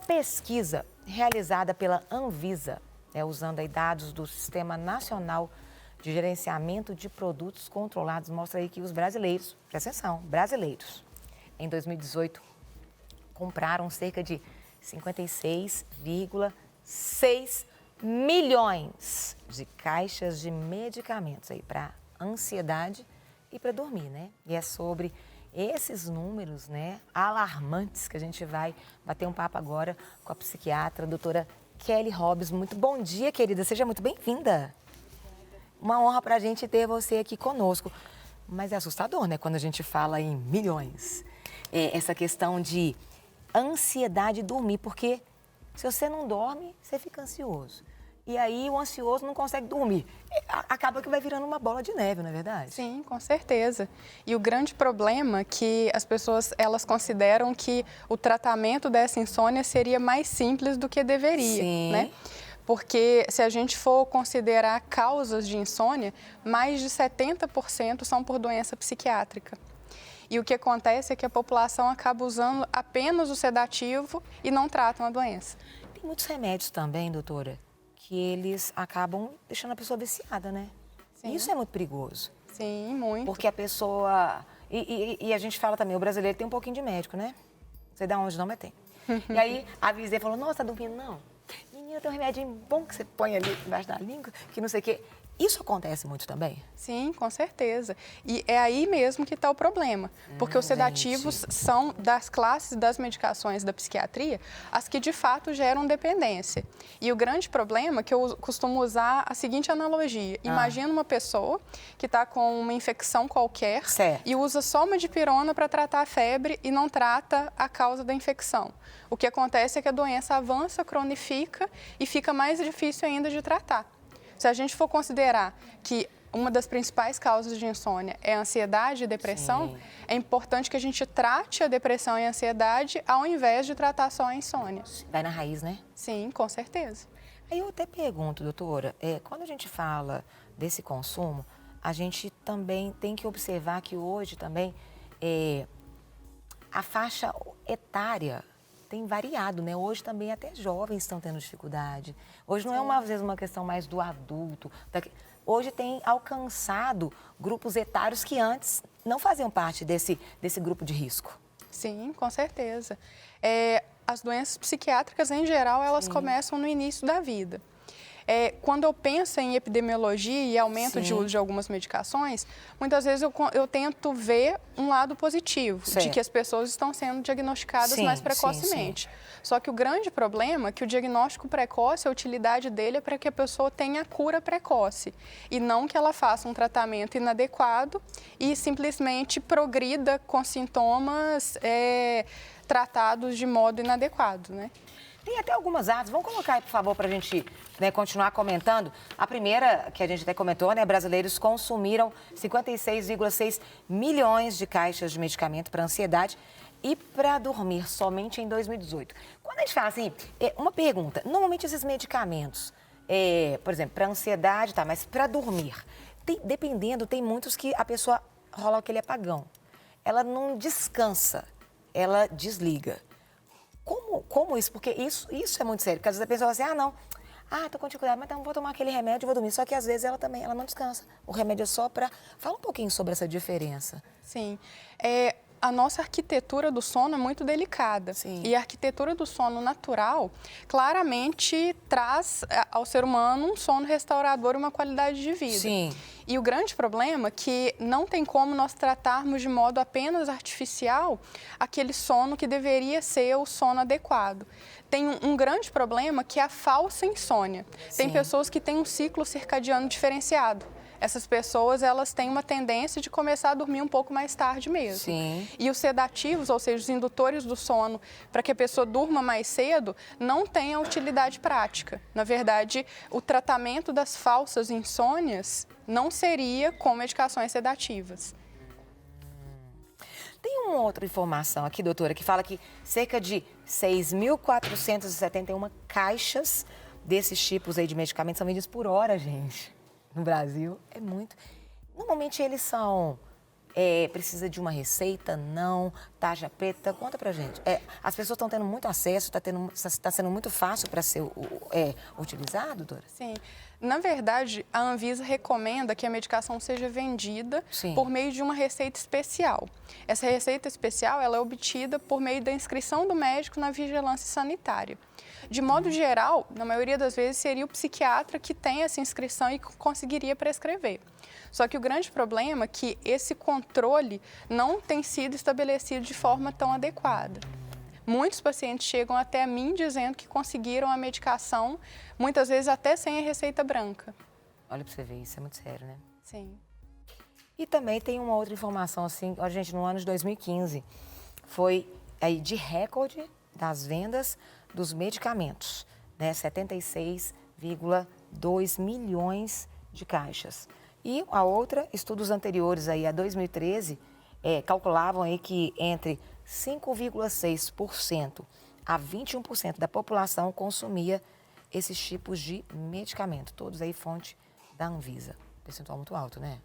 pesquisa realizada pela Anvisa, usando aí dados do Sistema Nacional de Gerenciamento de Produtos Controlados, mostra aí que os brasileiros, presta atenção, brasileiros, em 2018, compraram cerca de 56,6 milhões de caixas de medicamentos aí para ansiedade e para dormir, né? E é sobre esses números, né, alarmantes que a gente vai bater um papo agora com a psiquiatra, a doutora Kelly Hobbs. Muito bom dia, querida. Seja muito bem-vinda. Uma honra para a gente ter você aqui conosco. Mas é assustador, né, quando a gente fala em milhões. Essa questão de ansiedade e dormir, porque se você não dorme, você fica ansioso. E aí o ansioso não consegue dormir. Acaba que vai virando uma bola de neve, não é verdade? Sim, com certeza. E o grande problema é que as pessoas, elas consideram que o tratamento dessa insônia seria mais simples do que deveria, Sim. né? Porque se a gente for considerar causas de insônia, mais de 70% são por doença psiquiátrica. E o que acontece é que a população acaba usando apenas o sedativo e não tratam a doença. Tem muitos remédios também, doutora, que eles acabam deixando a pessoa viciada, né? Sim. Isso é muito perigoso. Sim, muito. Porque a pessoa... E a gente fala também, o brasileiro tem um pouquinho de médico, né? Não sei de onde não, mas tem. E aí a vizinha falou, nossa, tá dormindo? Não. Menina, tem um remedinho bom que você põe ali embaixo da língua, que não sei o quê. Isso acontece muito também? Sim, com certeza. E é aí mesmo que está o problema. Porque os sedativos são das classes das medicações da psiquiatria as que de fato geram dependência. E o grande problema é que eu costumo usar a seguinte analogia. Imagina uma pessoa que está com uma infecção qualquer e usa só uma dipirona para tratar a febre e não trata a causa da infecção. O que acontece é que a doença avança, cronifica e fica mais difícil ainda de tratar. Se a gente for considerar que uma das principais causas de insônia é a ansiedade e depressão, é importante que a gente trate a depressão e a ansiedade ao invés de tratar só a insônia. Vai na raiz, né? Sim, com certeza. Aí eu até pergunto, doutora, quando a gente fala desse consumo, a gente também tem que observar que hoje também a faixa etária tem variado, né? Hoje também até jovens estão tendo dificuldade. Hoje não é, às vezes, uma questão mais do adulto. Hoje tem alcançado grupos etários que antes não faziam parte desse grupo de risco. Sim, com certeza. As doenças psiquiátricas, em geral, elas começam no início da vida. Quando eu penso em epidemiologia e aumento de uso de algumas medicações, muitas vezes eu tento ver um lado positivo, de que as pessoas estão sendo diagnosticadas mais precocemente. Só que o grande problema é que o diagnóstico precoce, a utilidade dele é para que a pessoa tenha cura precoce e não que ela faça um tratamento inadequado e simplesmente progrida com sintomas tratados de modo inadequado, né? Tem até algumas artes, vamos colocar aí, por favor, para a gente continuar comentando. A primeira, que a gente até comentou, né? Brasileiros consumiram 56,6 milhões de caixas de medicamento para ansiedade e para dormir somente em 2018. Quando a gente fala assim, uma pergunta, normalmente esses medicamentos, por exemplo, para ansiedade, tá, mas para dormir, dependendo, tem muitos que a pessoa rola aquele apagão. Ela não descansa, ela desliga. Como isso? Porque isso é muito sério. Porque às vezes a pessoa fala assim, tô com dificuldade, mas então vou tomar aquele remédio e vou dormir. Só que às vezes ela não descansa. O remédio é só para... Fala um pouquinho sobre essa diferença. Sim. A nossa arquitetura do sono é muito delicada. Sim. E a arquitetura do sono natural claramente traz ao ser humano um sono restaurador e uma qualidade de vida. Sim. E o grande problema é que não tem como nós tratarmos de modo apenas artificial aquele sono que deveria ser o sono adequado. Tem um grande problema que é a falsa insônia. Tem pessoas que têm um ciclo circadiano diferenciado. Essas pessoas, elas têm uma tendência de começar a dormir um pouco mais tarde mesmo. Sim. E os sedativos, ou seja, os indutores do sono, para que a pessoa durma mais cedo, não têm a utilidade prática. Na verdade, o tratamento das falsas insônias não seria com medicações sedativas. Tem uma outra informação aqui, doutora, que fala que cerca de 6.471 caixas desses tipos aí de medicamentos são vendidos por hora, gente. No Brasil, é muito. Normalmente eles são precisa de uma receita? Não. Taxa preta? Conta pra gente. As pessoas estão tendo muito acesso, está sendo muito fácil para ser utilizado, doutora? Sim. Na verdade, a Anvisa recomenda que a medicação seja vendida por meio de uma receita especial. Essa receita especial ela é obtida por meio da inscrição do médico na vigilância sanitária. De modo geral, na maioria das vezes, seria o psiquiatra que tem essa inscrição e conseguiria prescrever. Só que o grande problema é que esse controle não tem sido estabelecido de forma tão adequada. Muitos pacientes chegam até a mim dizendo que conseguiram a medicação, muitas vezes até sem a receita branca. Olha para você ver, isso é muito sério, né? Sim. E também tem uma outra informação, assim, gente, no ano de 2015, foi aí de recorde das vendas dos medicamentos, né? 76,2 milhões de caixas. E a outra, estudos anteriores aí a 2013, calculavam aí que entre 5,6% a 21% da população consumia esses tipos de medicamento. Todos aí fonte da Anvisa. Percentual muito alto, né?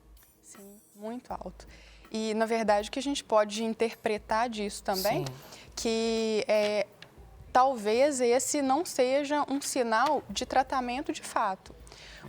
Sim, muito alto. E, na verdade, o que a gente pode interpretar disso também, que talvez esse não seja um sinal de tratamento de fato.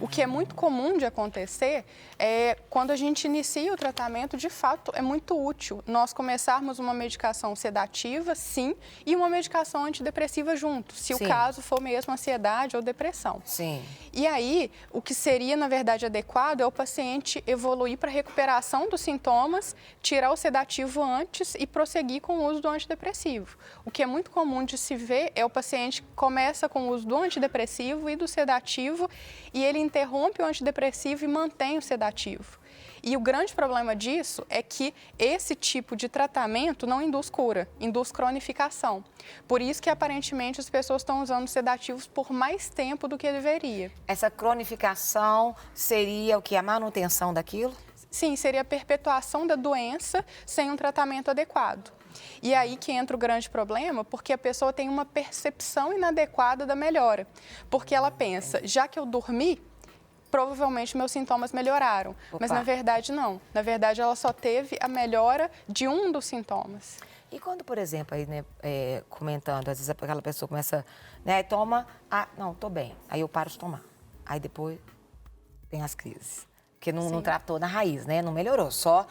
O que é muito comum de acontecer é quando a gente inicia o tratamento, de fato, é muito útil nós começarmos uma medicação sedativa, sim, e uma medicação antidepressiva junto, se o caso for mesmo ansiedade ou depressão. Sim. E aí, o que seria, na verdade, adequado é o paciente evoluir para a recuperação dos sintomas, tirar o sedativo antes e prosseguir com o uso do antidepressivo. O que é muito comum de se ver é o paciente que começa com o uso do antidepressivo e do sedativo e ele interrompe o antidepressivo e mantém o sedativo. E o grande problema disso é que esse tipo de tratamento não induz cura, induz cronificação. Por isso que, aparentemente, as pessoas estão usando sedativos por mais tempo do que deveria. Essa cronificação seria o que? A manutenção daquilo? Sim, seria a perpetuação da doença sem um tratamento adequado. E aí que entra o grande problema, porque a pessoa tem uma percepção inadequada da melhora. Porque ela pensa, já que eu dormi, provavelmente meus sintomas melhoraram. Mas, na verdade, não. Na verdade, ela só teve a melhora de um dos sintomas. E quando, por exemplo, aí, né, comentando, às vezes aquela pessoa começa, né, toma, não, tô bem, aí eu paro de tomar. Aí depois tem as crises. Porque não tratou na raiz, né? Não melhorou, só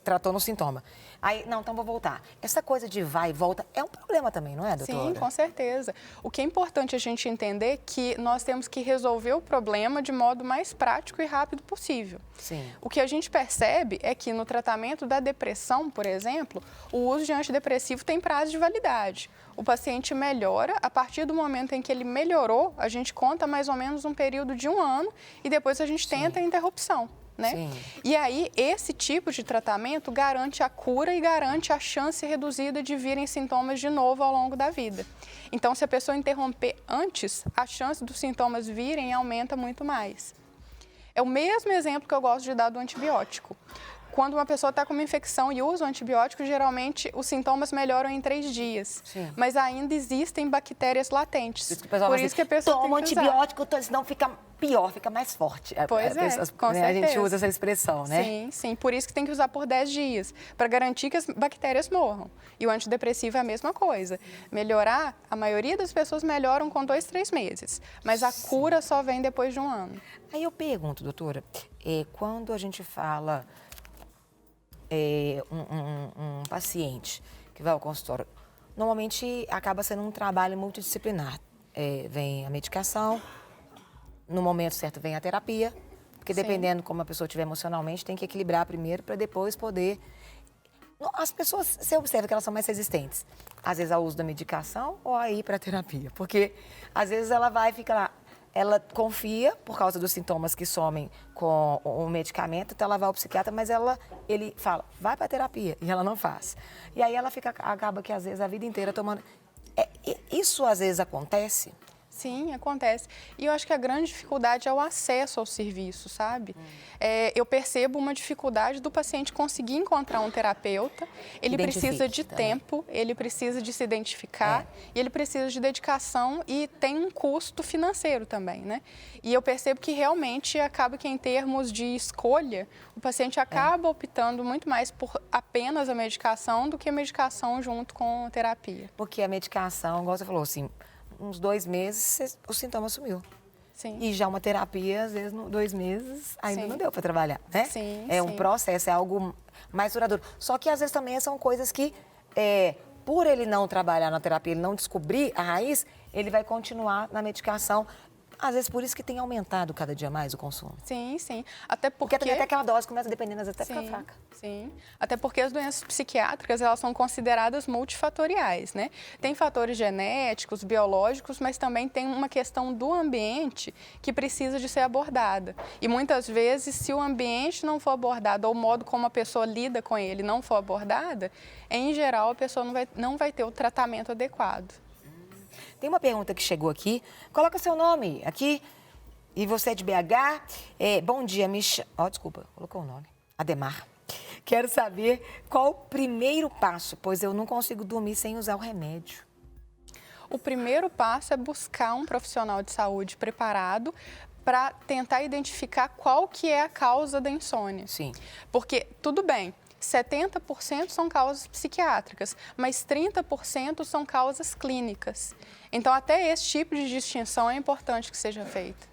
tratou no sintoma. Aí, não, então vou voltar. Essa coisa de vai e volta é um problema também, não é, doutora? Sim, com certeza. O que é importante a gente entender é que nós temos que resolver o problema de modo mais prático e rápido possível. Sim. O que a gente percebe é que no tratamento da depressão, por exemplo, o uso de antidepressivo tem prazo de validade. O paciente melhora, a partir do momento em que ele melhorou, a gente conta mais ou menos um período de 1 ano e depois a gente tenta a interrupção. Né? Sim. E aí, esse tipo de tratamento garante a cura e garante a chance reduzida de virem sintomas de novo ao longo da vida. Então, se a pessoa interromper antes, a chance dos sintomas virem aumenta muito mais. É o mesmo exemplo que eu gosto de dar do antibiótico. Quando uma pessoa está com uma infecção e usa o antibiótico, geralmente os sintomas melhoram em 3 dias. Sim. Mas ainda existem bactérias latentes. Por isso que a pessoa toma antibiótico, senão fica pior, fica mais forte. Pois com certeza. A gente usa essa expressão, né? Sim, sim. Por isso que tem que usar por 10 dias, para garantir que as bactérias morram. E o antidepressivo é a mesma coisa. Melhorar, a maioria das pessoas melhoram com 2, 3 meses. Mas a cura só vem depois de 1 ano. Aí eu pergunto, doutora, quando a gente fala... um paciente que vai ao consultório, normalmente acaba sendo um trabalho multidisciplinar. Vem a medicação, no momento certo vem a terapia, porque dependendo como a pessoa estiver emocionalmente, tem que equilibrar primeiro para depois poder... As pessoas, você observa que elas são mais resistentes, às vezes ao uso da medicação ou a ir para a terapia, porque às vezes ela vai e fica lá, ela confia por causa dos sintomas que somem com o medicamento, então ela vai ao psiquiatra, mas ele fala, vai para a terapia, e ela não faz. E aí ela acaba que às vezes a vida inteira tomando... Isso às vezes acontece? Sim, acontece. E eu acho que a grande dificuldade é o acesso ao serviço, sabe? Eu percebo uma dificuldade do paciente conseguir encontrar um terapeuta. Ele precisa de tempo, ele precisa de se identificar e ele precisa de dedicação e tem um custo financeiro também, né? E eu percebo que realmente acaba que em termos de escolha, o paciente acaba optando muito mais por apenas a medicação do que a medicação junto com a terapia. Porque a medicação, igual você falou, assim, uns 2 meses o sintoma sumiu. Sim. E já uma terapia, às vezes, 2 meses ainda Sim. não deu para trabalhar, né? Sim, é um sim. processo, é algo mais duradouro. Só que às vezes também são coisas que, por ele não trabalhar na terapia, ele não descobrir a raiz, ele vai continuar na medicação. Às vezes por isso que tem aumentado cada dia mais o consumo. Sim, sim. Até Porque também até aquela dose começa dependendo, às vezes até ficar fraca. Sim, até porque as doenças psiquiátricas, elas são consideradas multifatoriais, né? Tem fatores genéticos, biológicos, mas também tem uma questão do ambiente que precisa de ser abordada. E muitas vezes, se o ambiente não for abordado, ou o modo como a pessoa lida com ele não for abordada, em geral, a pessoa não vai ter o tratamento adequado. Tem uma pergunta que chegou aqui. Coloca seu nome aqui. E você é de BH? Bom dia, desculpa, colocou o nome. Ademar. Quero saber qual o primeiro passo, pois eu não consigo dormir sem usar o remédio. O primeiro passo é buscar um profissional de saúde preparado para tentar identificar qual que é a causa da insônia. Sim. Porque, tudo bem, 70% são causas psiquiátricas, mas 30% são causas clínicas. Então, até esse tipo de distinção é importante que seja feita.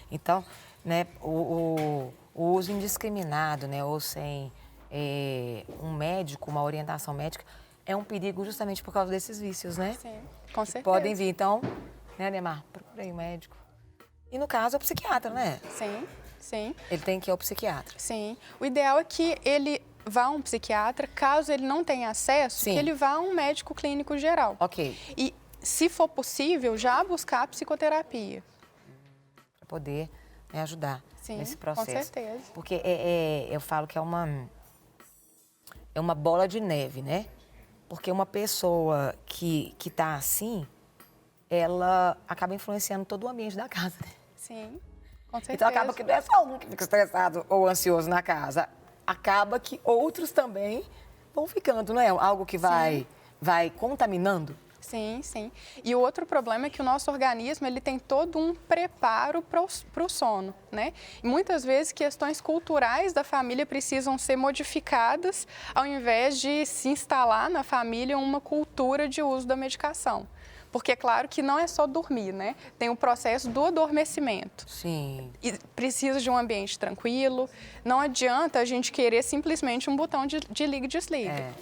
Então, né, o uso indiscriminado, né, ou sem um médico, uma orientação médica, é um perigo justamente por causa desses vícios, né? Sim, com certeza. Podem vir, então, né, Ademar? Procurei um médico. E no caso, é o psiquiatra, né? Sim, sim. Ele tem que ir ao psiquiatra. Sim. O ideal é que ele vá a um psiquiatra, caso ele não tenha acesso, Sim. que ele vá a um médico clínico geral. Ok. E, se for possível, já buscar a psicoterapia. Para poder ajudar nesse processo. Com certeza. Porque eu falo que é uma bola de neve, né? Porque uma pessoa que está assim, ela acaba influenciando todo o ambiente da casa, né? Sim, com certeza. Então acaba que não é só um que fica estressado ou ansioso na casa. Acaba que outros também vão ficando, não é? Algo que vai contaminando. Sim, sim. E o outro problema é que o nosso organismo ele tem todo um preparo para o sono, né? E muitas vezes questões culturais da família precisam ser modificadas ao invés de se instalar na família uma cultura de uso da medicação. Porque é claro que não é só dormir, né? Tem o processo do adormecimento. Sim. E precisa de um ambiente tranquilo. Não adianta a gente querer simplesmente um botão de liga e desliga.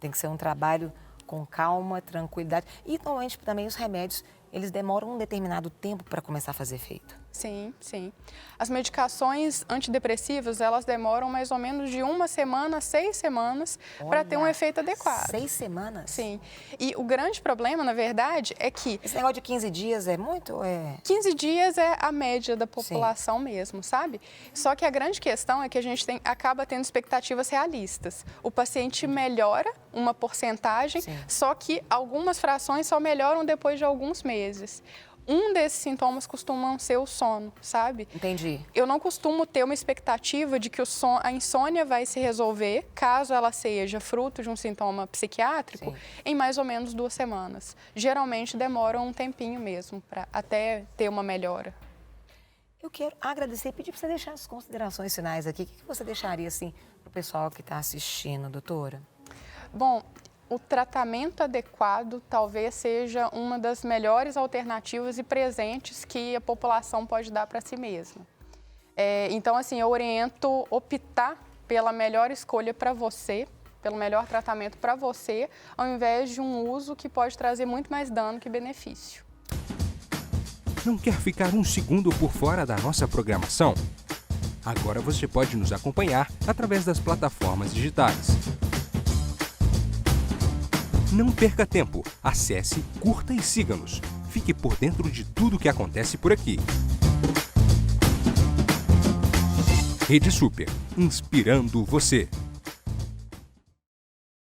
Tem que ser um trabalho com calma, tranquilidade. E, normalmente, também os remédios, eles demoram um determinado tempo para começar a fazer efeito. Sim, sim. As medicações antidepressivas, elas demoram mais ou menos de 1 semana a 6 semanas para ter um efeito adequado. 6 semanas? Sim. E o grande problema, na verdade, é que... Esse negócio de 15 dias é muito? 15 dias é a média da população mesmo, sabe? Só que a grande questão é que a gente acaba tendo expectativas realistas. O paciente melhora uma porcentagem, só que algumas frações só melhoram depois de alguns meses. Um desses sintomas costumam ser o sono, sabe? Entendi. Eu não costumo ter uma expectativa de que a insônia vai se resolver, caso ela seja fruto de um sintoma psiquiátrico, em mais ou menos 2 semanas. Geralmente demora um tempinho mesmo, para até ter uma melhora. Eu quero agradecer e pedir para você deixar as considerações finais aqui. O que você deixaria, assim, para o pessoal que está assistindo, doutora? Bom, o tratamento adequado talvez seja uma das melhores alternativas e presentes que a população pode dar para si mesma. Então, assim, eu oriento optar pela melhor escolha para você, pelo melhor tratamento para você, ao invés de um uso que pode trazer muito mais dano que benefício. Não quer ficar um segundo por fora da nossa programação? Agora você pode nos acompanhar através das plataformas digitais. Não perca tempo, acesse, curta e siga-nos. Fique por dentro de tudo o que acontece por aqui. Rede Super, inspirando você.